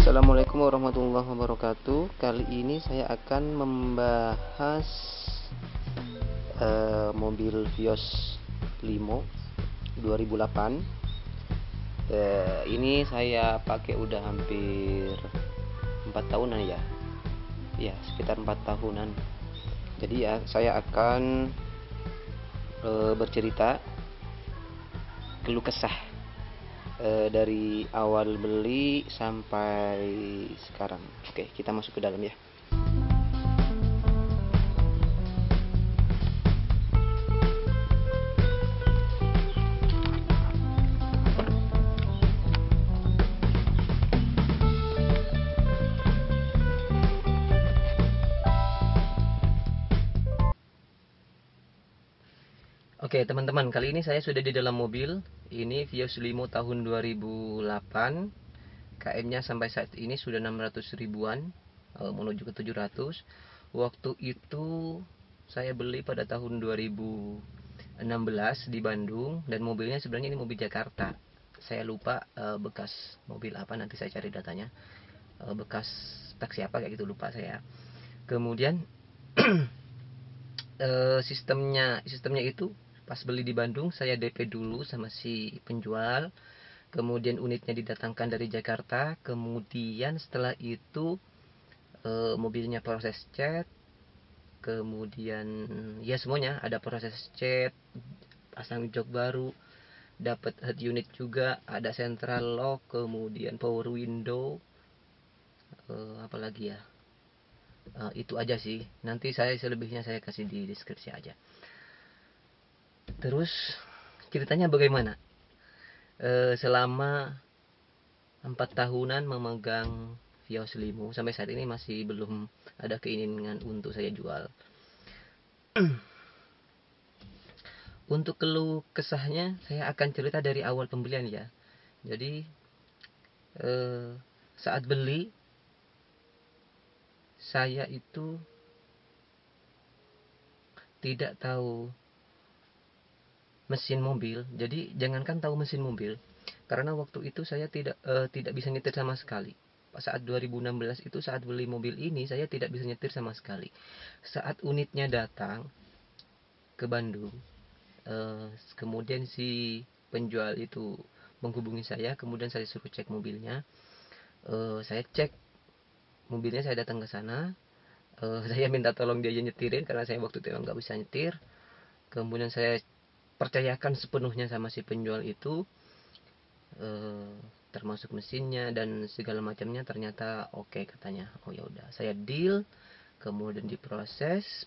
Assalamualaikum warahmatullahi wabarakatuh. Kali ini saya akan membahas mobil Vios Limo 2008. Ini saya pakai udah hampir 4 tahunan ya. Ya, sekitar 4 tahunan. Jadi ya, saya akan bercerita keluh kesah dari awal beli sampai sekarang. Oke, kita masuk ke dalam ya. Oke teman-teman, kali ini saya sudah di dalam mobil. Ini Vios Limo tahun 2008. KM-nya sampai saat ini sudah 600 ribuan, menuju ke 700. Waktu itu saya beli pada tahun 2016 di Bandung, dan mobilnya sebenarnya ini mobil Jakarta. Saya lupa bekas mobil apa, nanti saya cari datanya. Bekas taksi apa kayak gitu, lupa saya. Kemudian sistemnya itu pas beli di Bandung saya DP dulu sama si penjual, kemudian unitnya didatangkan dari Jakarta, kemudian setelah itu mobilnya proses cat, kemudian ya semuanya ada proses cat, pasang jok baru, dapat head unit juga, ada central lock, kemudian power window, apalagi ya, itu aja sih. Nanti saya selebihnya saya kasih di deskripsi aja. Terus ceritanya bagaimana? Selama 4 tahunan memegang Vios Limo, sampai saat ini masih belum ada keinginan untuk saya jual. Untuk keluh kesahnya saya akan cerita dari awal pembelian ya. Jadi saat beli saya itu tidak tahu mesin mobil. Jadi jangankan tahu mesin mobil, karena waktu itu saya tidak bisa nyetir sama sekali. Saat 2016 itu, saat beli mobil ini, saya tidak bisa nyetir sama sekali. Saat unitnya datang ke Bandung, kemudian si penjual itu menghubungi saya, kemudian saya suruh cek mobilnya. Saya cek mobilnya, saya datang ke sana, saya minta tolong dia nyetirin karena saya waktu itu emang nggak bisa nyetir. Kemudian saya percayakan sepenuhnya sama si penjual itu, termasuk mesinnya dan segala macamnya. Ternyata oke, katanya. Oh ya udah, saya deal. Kemudian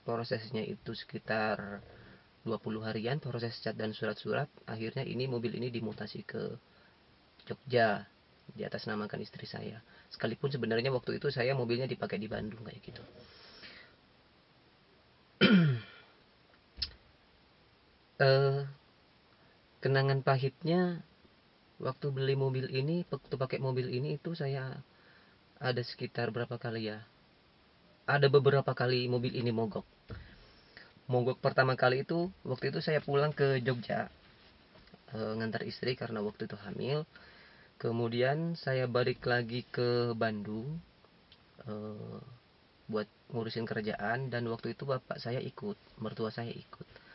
prosesnya itu sekitar 20 harian, proses cat dan surat-surat. Akhirnya ini mobil ini dimutasi ke Jogja, di atas namakan istri saya. Sekalipun sebenarnya waktu itu saya mobilnya dipakai di Bandung kayak gitu. Kenangan pahitnya waktu beli mobil ini, waktu pakai mobil ini itu saya ada sekitar berapa kali ya? Ada beberapa kali mobil ini mogok. Mogok pertama kali itu waktu itu saya pulang ke Jogja, ngantar istri karena waktu itu hamil. Kemudian saya balik lagi ke Bandung buat ngurusin kerjaan, dan waktu itu bapak saya ikut, mertua saya ikut.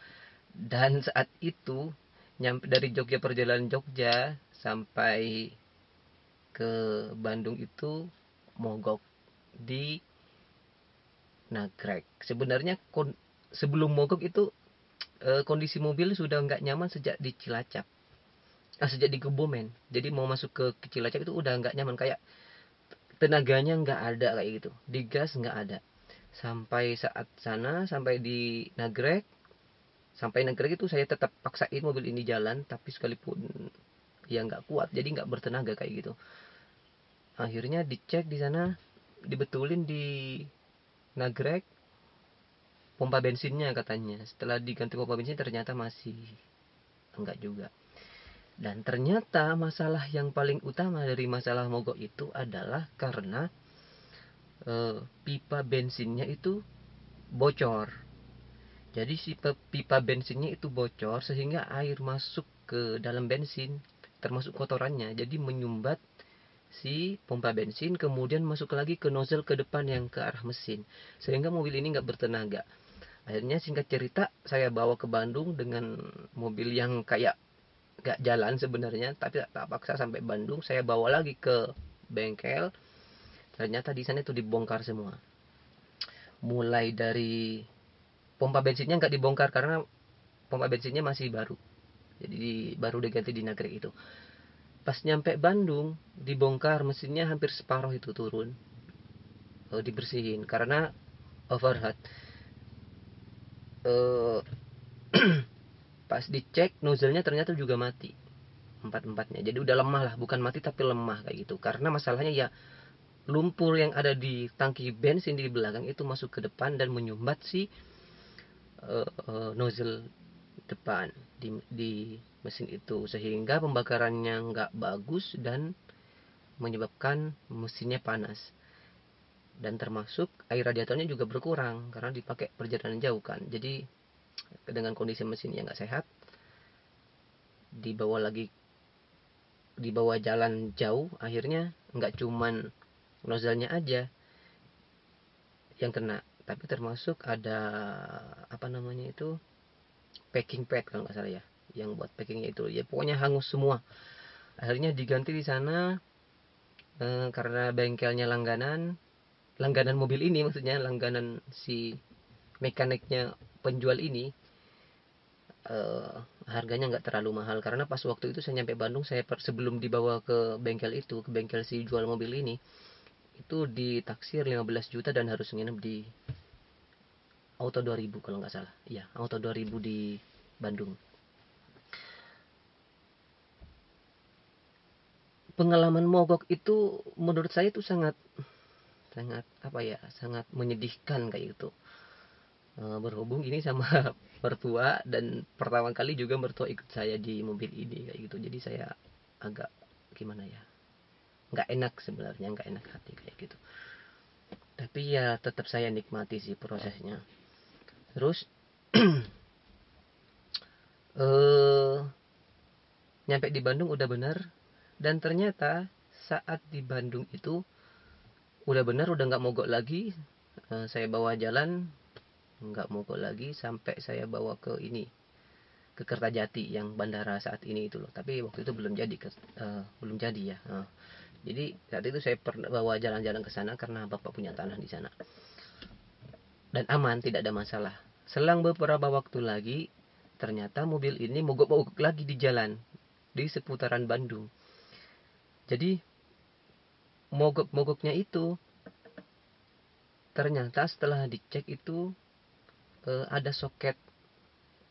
Dan saat itu nyampe dari Jogja, perjalanan Jogja sampai ke Bandung itu mogok di Nagrek. Sebenarnya sebelum mogok itu kondisi mobil sudah nggak nyaman sejak di Cilacap, sejak di Kebumen. Jadi mau masuk ke Cilacap itu udah nggak nyaman, kayak tenaganya nggak ada kayak gitu, digas nggak ada. Sampai saat sana, sampai di Nagrek, itu saya tetap paksain mobil ini jalan, tapi sekalipun ya nggak kuat, jadi nggak bertenaga kayak gitu. Akhirnya dicek di sana, dibetulin di Nagrek, pompa bensinnya katanya. Setelah diganti pompa bensin ternyata masih enggak juga. Dan ternyata masalah yang paling utama dari masalah mogok itu adalah karena pipa bensinnya itu bocor. Jadi si pipa bensinnya itu bocor sehingga air masuk ke dalam bensin, termasuk kotorannya, jadi menyumbat si pompa bensin, kemudian masuk lagi ke nozzle ke depan yang ke arah mesin, sehingga mobil ini nggak bertenaga. Akhirnya singkat cerita saya bawa ke Bandung dengan mobil yang kayak nggak jalan sebenarnya, tapi tak paksa sampai Bandung. Saya bawa lagi ke bengkel, ternyata di sana itu dibongkar semua. Mulai dari pompa bensinnya nggak dibongkar karena pompa bensinnya masih baru, jadi baru diganti di Nagrek itu. Pas nyampe Bandung dibongkar, mesinnya hampir separuh itu turun, dibersihin karena overheat. eh, Pas dicek nozzle-nya ternyata juga mati, empat-empatnya. Jadi udah lemah lah, bukan mati tapi lemah kayak gitu. Karena masalahnya ya lumpur yang ada di tangki bensin di belakang itu masuk ke depan dan menyumbat si nozzle depan di mesin itu, sehingga pembakarannya nggak bagus dan menyebabkan mesinnya panas. Dan termasuk air radiatornya juga berkurang karena dipakai perjalanan jauh kan. Jadi dengan kondisi mesin yang nggak sehat, dibawa lagi, dibawa jalan jauh, akhirnya nggak cuman nozzle-nya aja yang kena, tapi termasuk ada apa namanya itu, packing pad kalau nggak salah ya, yang buat packingnya itu ya, pokoknya hangus semua. Akhirnya diganti di sana, karena bengkelnya langganan mobil ini, maksudnya langganan si mekaniknya penjual ini, harganya nggak terlalu mahal. Karena pas waktu itu saya nyampe Bandung, saya sebelum dibawa ke bengkel itu, ke bengkel si jual mobil ini, itu ditaksir 15 juta dan harus nginep di Auto 2000 kalau nggak salah. Iya, Auto 2000 di Bandung. Pengalaman mogok itu menurut saya itu sangat sangat apa ya, sangat menyedihkan kayak gitu. Berhubung ini sama mertua, dan pertama kali juga mertua ikut saya di mobil ini kayak gitu. Jadi saya agak gimana ya, nggak enak sebenarnya, nggak enak hati kayak gitu. Tapi ya tetap saya nikmati sih prosesnya. Terus eh nyampe di Bandung udah bener, dan ternyata saat di Bandung itu udah bener, udah nggak mogok lagi. Saya bawa jalan, nggak mogok lagi sampai saya bawa ke ini, ke Kertajati yang bandara saat ini itu loh. Tapi waktu itu belum jadi, belum jadi ya. Jadi saat itu saya pernah bawa jalan-jalan ke sana karena bapak punya tanah di sana, dan aman, tidak ada masalah. Selang beberapa waktu lagi, ternyata mobil ini mogok-mogok lagi di jalan di seputaran Bandung. Jadi mogok-mogoknya itu ternyata setelah dicek itu ada soket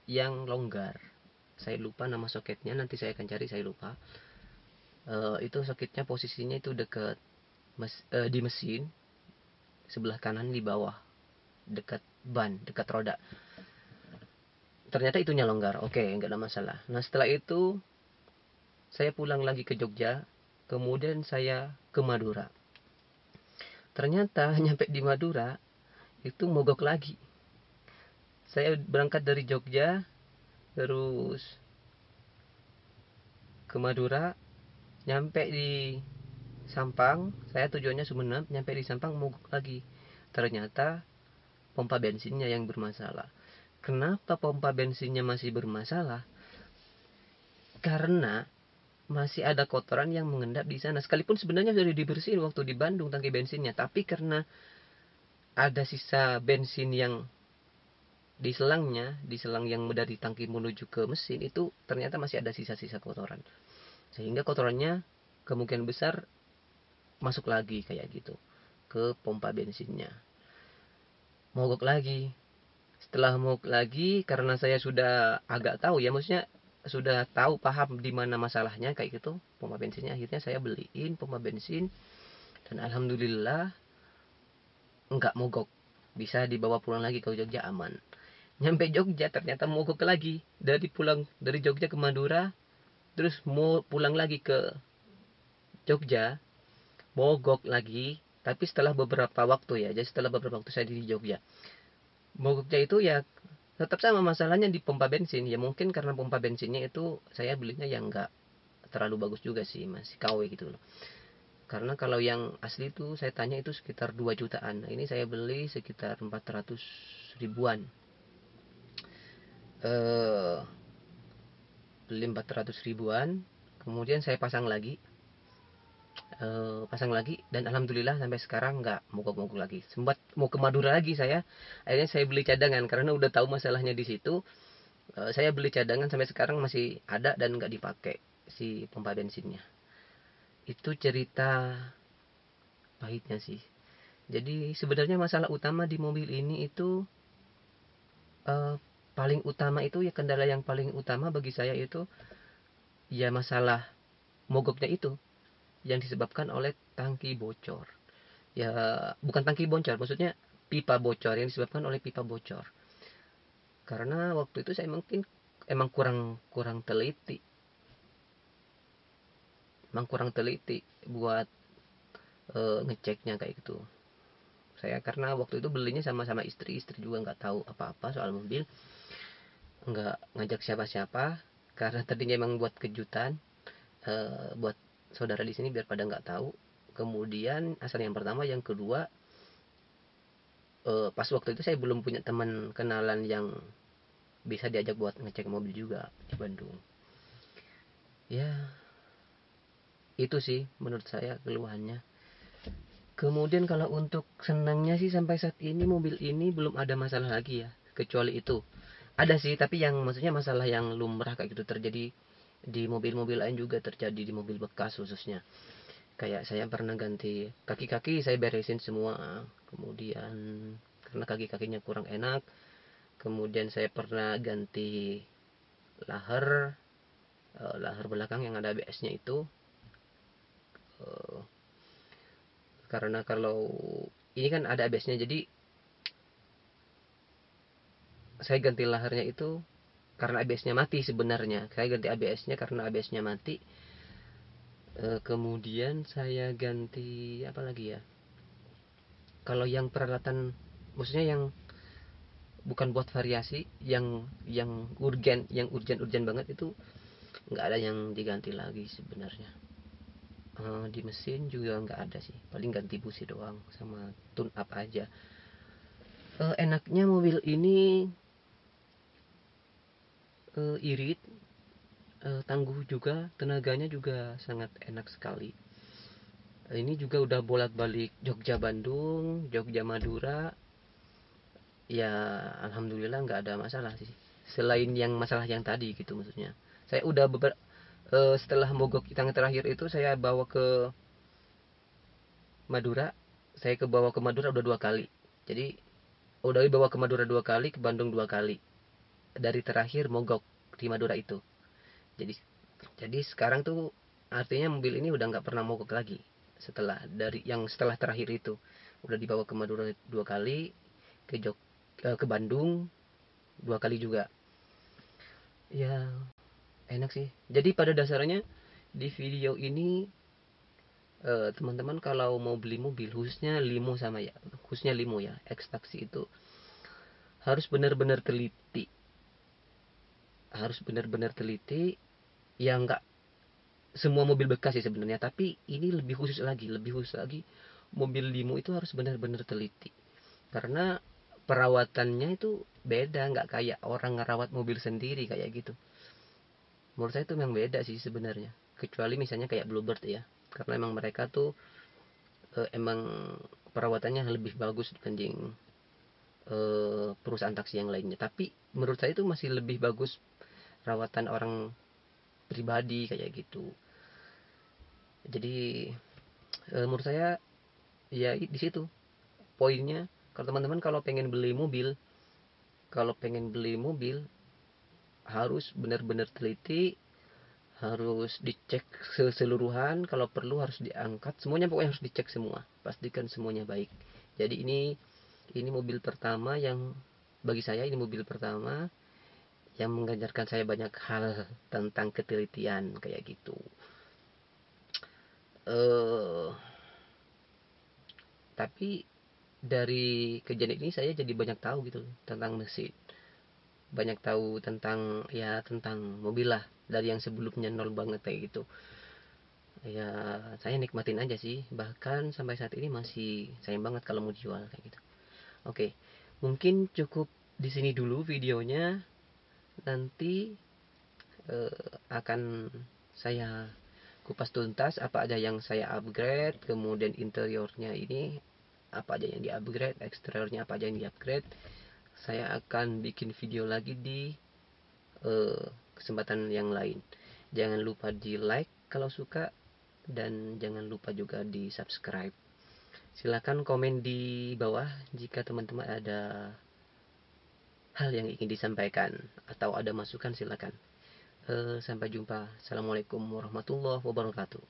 yang longgar. Saya lupa nama soketnya, nanti saya akan cari, saya lupa. Itu soketnya posisinya itu dekat di mesin, sebelah kanan di bawah, dekat ban, dekat roda. Ternyata itunya longgar. Oke, nggak ada masalah. Nah setelah itu saya pulang lagi ke Jogja, kemudian saya ke Madura. Ternyata nyampe di Madura itu mogok lagi. Saya berangkat dari Jogja terus ke Madura, nyampe di Sampang, saya tujuannya Sumeneb, nyampe di Sampang mogok lagi. Ternyata pompa bensinnya yang bermasalah. Kenapa pompa bensinnya masih bermasalah? Karena masih ada kotoran yang mengendap di sana. Sekalipun sebenarnya sudah dibersihin waktu di Bandung tangki bensinnya, tapi karena ada sisa bensin yang di selangnya, di selang yang dari tangki menuju ke mesin itu, ternyata masih ada sisa-sisa kotoran. Sehingga kotorannya kemungkinan besar masuk lagi kayak gitu ke pompa bensinnya. Mogok lagi. Setelah mogok lagi, karena saya sudah agak tahu ya, maksudnya sudah tahu, paham di mana masalahnya kayak gitu pompa bensinnya, akhirnya saya beliin pompa bensin, dan alhamdulillah nggak mogok, bisa dibawa pulang lagi ke Jogja aman. Nyampe Jogja ternyata mogok lagi, dari pulang dari Jogja ke Madura, terus mau pulang lagi ke Jogja, mogok lagi. Tapi setelah beberapa waktu ya, jadi setelah beberapa waktu saya di Jogja, mogoknya itu ya tetap sama masalahnya di pompa bensin. Ya mungkin karena pompa bensinnya itu saya belinya yang nggak terlalu bagus juga sih, masih KW gitu loh. Karena kalau yang asli itu saya tanya itu sekitar 2 jutaan. Nah, ini saya beli sekitar 400 ribuan. Eh, Beli 400 ribuan, kemudian saya pasang lagi dan alhamdulillah sampai sekarang nggak mogok-mogok lagi. Sempat mau ke Madura lagi saya, akhirnya saya beli cadangan karena udah tahu masalahnya di situ. Saya beli cadangan sampai sekarang masih ada dan nggak dipakai si pompa bensinnya. Itu cerita pahitnya sih. Jadi sebenarnya masalah utama di mobil ini itu, eh, paling utama itu ya, kendala yang paling utama bagi saya itu ya masalah mogoknya itu yang disebabkan oleh tangki bocor. Ya, bukan tangki bocor, maksudnya pipa bocor, yang disebabkan oleh pipa bocor. Karena waktu itu saya mungkin emang kurang kurang teliti, emang kurang teliti buat ngeceknya kayak gitu. Saya karena waktu itu belinya sama-sama istri, istri juga nggak tahu apa-apa soal mobil, nggak ngajak siapa-siapa, karena tadinya emang buat kejutan, buat saudara di sini biar pada nggak tahu. Kemudian asal yang pertama, yang kedua, pas waktu itu saya belum punya teman kenalan yang bisa diajak buat ngecek mobil juga di Bandung. Ya, itu sih menurut saya keluhannya. Kemudian kalau untuk senangnya sih, sampai saat ini mobil ini belum ada masalah lagi ya, kecuali itu. Ada sih, tapi yang maksudnya masalah yang lumrah kayak gitu terjadi di mobil-mobil lain, juga terjadi di mobil bekas khususnya. Kayak saya pernah ganti kaki-kaki, saya beresin semua. Kemudian karena kaki-kakinya kurang enak, kemudian saya pernah ganti lahar, lahar belakang yang ada ABS-nya itu. Eh, karena kalau ini kan ada ABS-nya, jadi saya ganti laharnya itu karena ABS-nya mati sebenarnya. Saya ganti ABS-nya karena ABS-nya mati. Kemudian saya ganti apa lagi ya? Kalau yang peralatan, maksudnya yang bukan buat variasi, yang urgen, yang urgen banget itu nggak ada yang diganti lagi sebenarnya. Di mesin juga nggak ada sih, paling ganti busi doang sama tune up aja. Enaknya mobil ini, irit, tangguh juga, tenaganya juga sangat enak sekali. Ini juga udah bolak-balik Jogja Bandung, Jogja Madura, ya alhamdulillah nggak ada masalah sih. Selain yang masalah yang tadi gitu, maksudnya saya udah setelah mogok yang terakhir itu, saya bawa ke Madura, saya bawa ke Madura udah 2 kali. Jadi udah dibawa ke Madura 2 kali, ke Bandung 2 kali, dari terakhir mogok di Madura itu. Jadi jadi sekarang tuh artinya mobil ini udah nggak pernah mogok lagi, setelah terakhir itu. Udah dibawa ke Madura 2 kali, ke Bandung 2 kali juga. Ya, enak sih. Jadi pada dasarnya di video ini, teman-teman kalau mau beli mobil, khususnya limo ya, X taksi itu harus benar-benar teliti, harus benar-benar teliti. Ya nggak semua mobil bekas sih sebenarnya, tapi ini lebih khusus lagi, mobil limo itu harus benar-benar teliti. Karena perawatannya itu beda, nggak kayak orang ngerawat mobil sendiri kayak gitu. Menurut saya itu memang beda sih sebenarnya, kecuali misalnya kayak Bluebird ya, karena emang mereka tuh, emang perawatannya lebih bagus dibanding perusahaan taksi yang lainnya. Tapi menurut saya itu masih lebih bagus rawatan orang pribadi kayak gitu. Jadi menurut saya ya di situ poinnya. Kalau teman-teman kalau pengen beli mobil harus benar-benar teliti, harus dicek keseluruhan, kalau perlu harus diangkat semuanya, pokoknya harus dicek semua, pastikan semuanya baik. Jadi ini mobil pertama yang, bagi saya ini mobil pertama yang mengajarkan saya banyak hal tentang ketelitian kayak gitu. eh tapi dari kejadian ini saya jadi banyak tahu gitu tentang mesin, banyak tahu tentang, ya tentang mobil lah, dari yang sebelumnya nol banget kayak gitu. Ya saya nikmatin aja sih, bahkan sampai saat ini masih sayang banget kalau mau dijual kayak gitu. Oke, mungkin cukup di sini dulu videonya. Nanti akan saya kupas tuntas apa aja yang saya upgrade, kemudian interiornya ini apa aja yang di upgrade, eksteriornya apa aja yang di upgrade. Saya akan bikin video lagi di kesempatan yang lain. Jangan lupa di like kalau suka, dan jangan lupa juga di subscribe. Silahkan komen di bawah jika teman-teman ada hal yang ingin disampaikan atau ada masukan, silakan. Sampai jumpa. Assalamualaikum warahmatullahi wabarakatuh.